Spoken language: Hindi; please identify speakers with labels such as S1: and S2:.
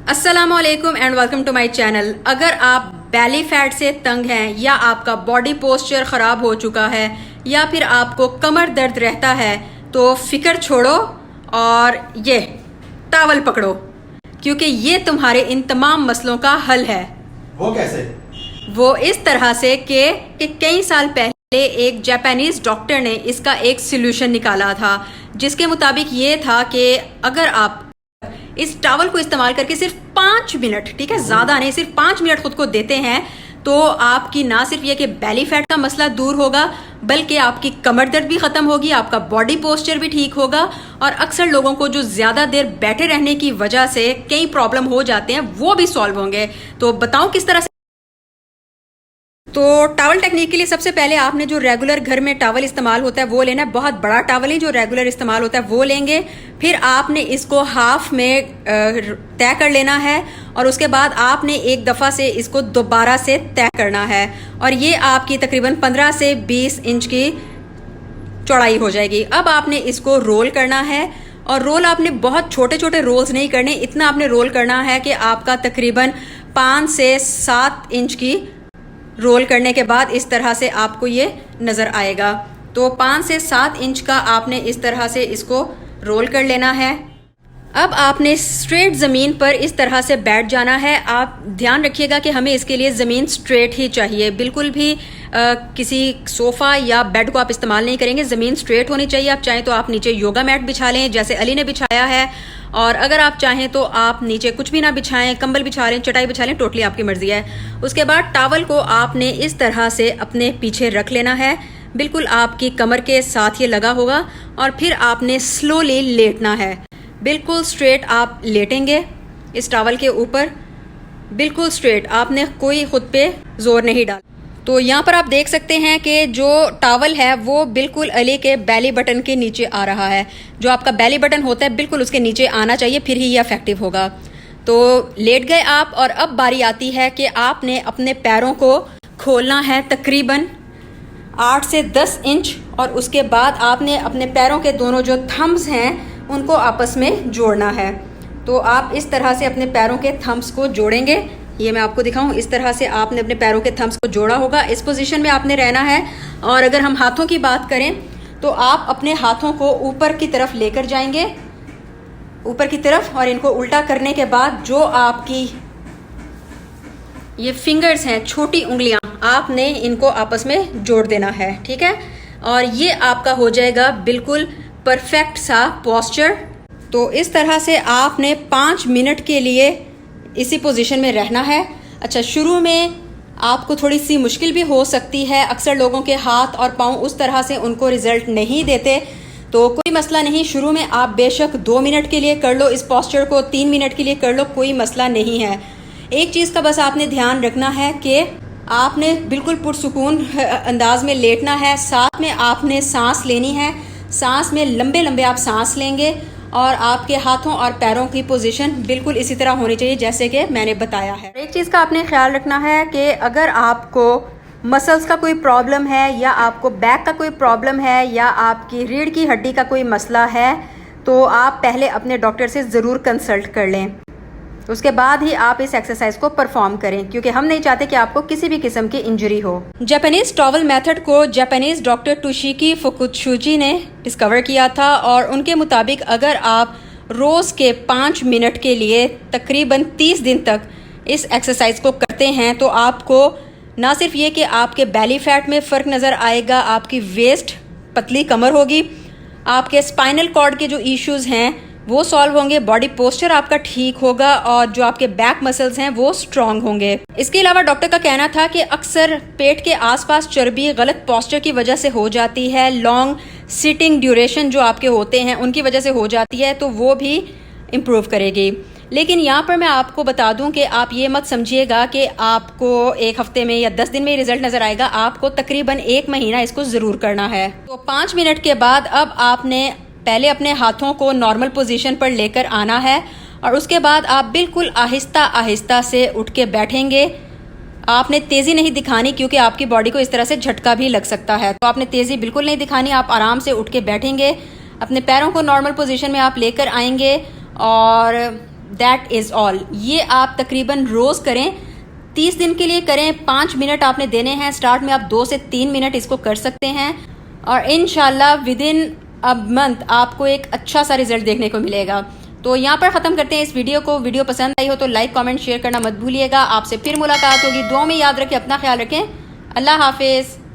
S1: अस्सलामुअलैकुम and welcome to my channel. अगर आप बैली फैट से तंग हैं या आपका बॉडी पोस्चर ख़राब हो चुका है या फिर आपको कमर दर्द रहता है तो फिक्र छोड़ो और ये टॉवल पकड़ो, क्योंकि ये तुम्हारे इन तमाम मसलों का हल है।
S2: वो कैसे?
S1: वो इस तरह से कि कई साल पहले एक जापानीज डॉक्टर ने इसका एक सोल्यूशन निकाला था, जिसके मुताबिक ये था कि अगर आप इस टॉवल को इस्तेमाल करके सिर्फ 5 मिनट, ठीक है, ज़्यादा नहीं, सिर्फ 5 मिनट खुद को देते हैं तो आपकी ना सिर्फ ये कि बैली फैट का मसला दूर होगा, बल्कि आपकी कमर दर्द भी ख़त्म होगी, आपका बॉडी पोस्चर भी ठीक होगा। और अक्सर लोगों को जो ज़्यादा देर बैठे रहने की वजह से कई प्रॉब्लम हो जाते हैं वो भी सॉल्व होंगे। तो बताऊं किस तरह से। तो टॉवल टेक्निक के लिए सबसे पहले आपने जो रेगुलर घर में टॉवल इस्तेमाल होता है वो लेना है। बहुत बड़ा टॉवल ही जो रेगुलर इस्तेमाल होता है वो लेंगे। फिर आपने इसको हाफ में तय कर लेना है और उसके बाद आपने एक दफ़ा से इसको दोबारा से तय करना है और ये आपकी तकरीबन 15 से 20 इंच की चौड़ाई हो जाएगी। अब आपने इसको रोल करना है और रोल आपने बहुत छोटे छोटे रोल्स नहीं करने, इतना आपने रोल करना है कि आपका तकरीबन 5 से 7 इंच की रोल करने के बाद इस तरह से आपको ये नज़र आएगा। तो 5 से 7 इंच का आपने इस तरह से इसको रोल कर लेना है। अब आपने स्ट्रेट ज़मीन पर इस तरह से बैठ जाना है। आप ध्यान रखिएगा कि हमें इसके लिए ज़मीन स्ट्रेट ही चाहिए, बिल्कुल भी किसी सोफ़ा या बेड को आप इस्तेमाल नहीं करेंगे, ज़मीन स्ट्रेट होनी चाहिए। आप चाहें तो आप नीचे योगा मैट बिछा लें जैसे अली ने बिछाया है, और अगर आप चाहें तो आप नीचे कुछ भी ना बिछाएं, कंबल बिछा लें, चटाई बिछा लें, टोटली आपकी मर्जी है। उसके बाद टॉवल को आपने इस तरह से अपने पीछे रख लेना है, बिल्कुल आपकी कमर के साथ ये लगा होगा, और फिर आपने स्लोली लेटना है। बिल्कुल स्ट्रेट आप लेटेंगे इस टॉवल के ऊपर, बिल्कुल स्ट्रेट, आपने कोई खुद पे जोर नहीं डाला। तो यहाँ पर आप देख सकते हैं कि जो टॉवल है वो बिल्कुल अली के बैली बटन के नीचे आ रहा है। जो आपका बैली बटन होता है बिल्कुल उसके नीचे आना चाहिए, फिर ही ये इफेक्टिव होगा। तो लेट गए आप, और अब बारी आती है कि आपने अपने पैरों को खोलना है तकरीबन 8 से 10 इंच, और उसके बाद आपने अपने पैरों के दोनों जो थम्स हैं उनको आपस में जोड़ना है। तो आप इस तरह से अपने पैरों के थम्स को जोड़ेंगे। ये मैं आपको दिखाऊं, इस तरह से आपने अपने पैरों के थम्स को जोड़ा होगा। इस पोजीशन में आपने रहना है। और अगर हम हाथों की बात करें तो आप अपने हाथों को ऊपर की तरफ लेकर जाएंगे, ऊपर की तरफ, और इनको उल्टा करने के बाद जो आपकी ये फिंगर्स हैं, छोटी उंगलियां, आपने इनको आपस में जोड़ देना है, ठीक है। और ये आपका हो जाएगा बिल्कुल परफेक्ट सा पोस्चर। तो इस तरह से आपने 5 मिनट के लिए इसी पोजीशन में रहना है। अच्छा, शुरू में आपको थोड़ी सी मुश्किल भी हो सकती है, अक्सर लोगों के हाथ और पाँव उस तरह से उनको रिजल्ट नहीं देते, तो कोई मसला नहीं। शुरू में आप बेशक 2 मिनट के लिए कर लो, इस पोस्चर को 3 मिनट के लिए कर लो, कोई मसला नहीं है। एक चीज़ का बस आपने ध्यान रखना है कि आपने बिल्कुल पुरसुकून अंदाज में लेटना है, साथ में आपने सांस लेनी है। सांस में लंबे लंबे आप सांस लेंगे और आपके हाथों और पैरों की पोजीशन बिल्कुल इसी तरह होनी चाहिए जैसे कि मैंने बताया है। एक चीज़ का आपने ख्याल रखना है कि अगर आपको मसल्स का कोई प्रॉब्लम है या आपको बैक का कोई प्रॉब्लम है या आपकी रीढ़ की हड्डी का कोई मसला है तो आप पहले अपने डॉक्टर से ज़रूर कंसल्ट कर लें, उसके बाद ही आप इस एक्सरसाइज को परफॉर्म करें, क्योंकि हम नहीं चाहते कि आपको किसी भी किस्म की इंजरी हो। जापानीज टॉवल मेथड को जापानीज डॉक्टर टोशिकी फुकुत्सुजी ने डिस्कवर किया था, और उनके मुताबिक अगर आप रोज़ के 5 मिनट के लिए तकरीबन 30 दिन तक इस एक्सरसाइज को करते हैं तो आपको ना सिर्फ ये कि आपके बैली फैट में फ़र्क नज़र आएगा, आपकी वेस्ट पतली कमर होगी, आपके स्पाइनल कॉर्ड के जो इश्यूज़ हैं वो सॉल्व होंगे, बॉडी पोस्चर आपका ठीक होगा, और जो आपके बैक मसल्स हैं वो स्ट्रांग होंगे। इसके अलावा डॉक्टर का कहना था कि अक्सर पेट के आसपास चर्बी गलत पोस्चर की वजह से हो जाती है, लॉन्ग सिटिंग ड्यूरेशन जो आपके होते हैं उनकी वजह से हो जाती है, तो वो भी इम्प्रूव करेगी। लेकिन यहाँ पर मैं आपको बता दूं कि आप ये मत समझिएगा कि आपको 1 हफ्ते में या 10 दिन में रिजल्ट नज़र आएगा, आपको तकरीबन 1 महीना इसको ज़रूर करना है। तो 5 मिनट के बाद अब आपने पहले अपने हाथों को नॉर्मल पोजीशन पर लेकर आना है, और उसके बाद आप बिल्कुल आहिस्ता आहिस्ता से उठ के बैठेंगे। आपने तेज़ी नहीं दिखानी क्योंकि आपकी बॉडी को इस तरह से झटका भी लग सकता है, तो आपने तेज़ी बिल्कुल नहीं दिखानी। आप आराम से उठ के बैठेंगे, अपने पैरों को नॉर्मल पोजीशन में आप लेकर आएंगे और दैट इज़ ऑल। ये आप तकरीबन रोज़ करें, 30 दिन के लिए करें, 5 मिनट आपने देने हैं। स्टार्ट में आप 2 से 3 मिनट इसको कर सकते हैं और इंशाल्लाह विद इन अ मंथ आपको एक अच्छा सा रिजल्ट देखने को मिलेगा। तो यहाँ पर ख़त्म करते हैं इस वीडियो को। वीडियो पसंद आई हो तो लाइक कमेंट शेयर करना मत भूलिएगा। आपसे फिर मुलाकात होगी। दुआ में याद रखें, अपना ख्याल रखें। अल्लाह हाफिज़।